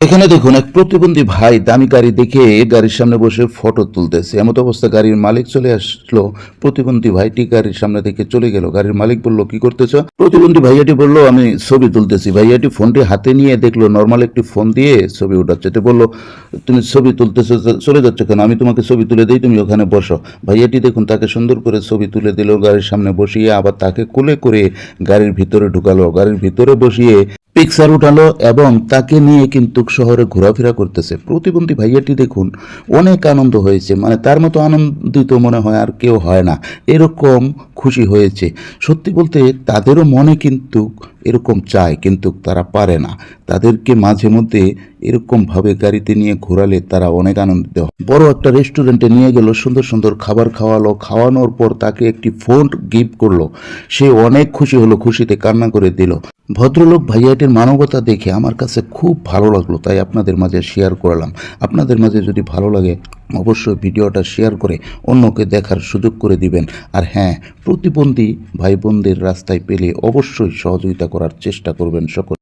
এখানে দেখুন এক প্রতিবন্ধী ভাই দামি গাড়ি দেখে গাড়ির সামনে বসে ফটো তুলতেছে। এমত অবস্থা গাড়ির মালিক চলে আসলো। প্রতিবন্ধী ভাইটি গাড়ির সামনে থেকে চলে গেল। গাড়ির মালিক বলল, কি করতেছ? প্রতিবন্ধী ভাইয়াটি বলল, আমি ছবি তুলতেছি। ভাইয়াটি ফোনটি হাতে নিয়ে দেখলো নর্মাল একটি ফোন দিয়ে ছবি উঠাচ্ছে। তো বললো, তুমি ছবি তুলতেছো, চলে যাচ্ছ কেন? আমি তোমাকে ছবি তুলে দিই, তুমি ওখানে বসো। ভাইয়াটি দেখুন তাকে সুন্দর করে ছবি তুলে দিল, গাড়ির সামনে বসিয়ে আবার তাকে কোলে করে গাড়ির ভিতরে ঢুকালো। গাড়ির ভিতরে বসিয়ে পিকচার উঠালো এবং তাকে নিয়ে কিন্তু শহরে ঘোরাফেরা করতেছে। প্রতিবন্ধী ভাইয়াটি দেখুন অনেক আনন্দ হয়েছে, মানে তার মতো আনন্দিত মনে হয় আর কেউ হয় না, এরকম খুশি হয়েছে। সত্যি বলতে তাদেরও মনে কিন্তু এরকম চায়, কিন্তু তারা পারে না। তাদেরকে মাঝে মধ্যে এরকমভাবে গাড়িতে নিয়ে ঘোরালে তারা অনেক আনন্দিত হয়। বড় একটা রেস্টুরেন্টে নিয়ে গেল, সুন্দর সুন্দর খাবার খাওয়ালো। খাওয়ানোর পর তাকে একটি ফোন গিফট করলো। সে অনেক খুশি হলো, খুশিতে কান্না করে দিল। ভদ্রলোক ভাইয়াটির মানবতা দেখে আমার কাছে খুব ভালো লাগলো, তাই আপনাদের মাঝে শেয়ার করলাম। আপনাদের মাঝে যদি ভালো লাগে অবশ্যই ভিডিওটা শেয়ার করে অন্যকে দেখার সুযোগ করে দিবেন। আর হ্যাঁ, প্রতিবন্ধী ভাই বোনদের রাস্তায় পেলে অবশ্যই সহযোগিতা করার চেষ্টা করবেন সকল।